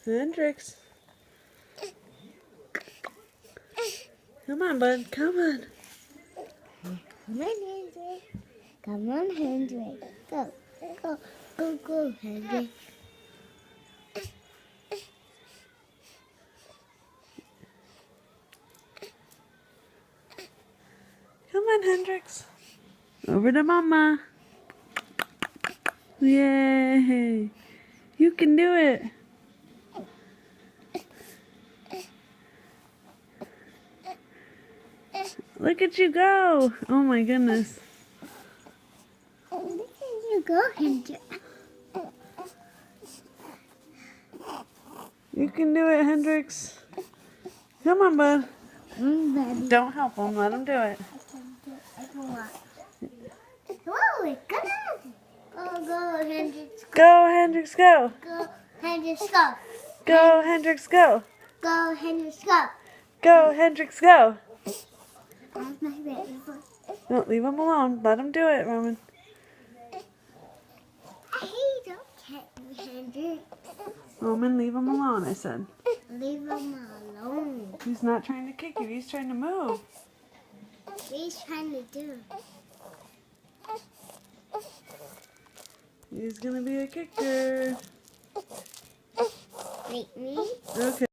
Hendrix. Come on, bud. Come on. Come on, Hendrix. Come on, Hendrix. Go, go, go, go, Hendrix. Come on, Hendrix. Over to Mama. Yay. You can do it. Look at you go. Oh my goodness. Look at you go, Hendrix. You can do it, Hendrix. Come on, bud. Baby. Don't help him. Let him do it. I can walk. Whoa, come on. Go, go, Hendrix. Go, Hendrix, go. Go, Hendrix, go. Go, Hendrix, go. Go, Hendrix, go. Go, Hendrix, go. That's my baby. Don't leave him alone. Let him do it, Roman. Hey, don't catch me, Hendrix. Roman, leave him alone, I said. Leave him alone. He's not trying to kick you. He's trying to move. What he's trying to do? He's going to be a kicker. Make me? Okay.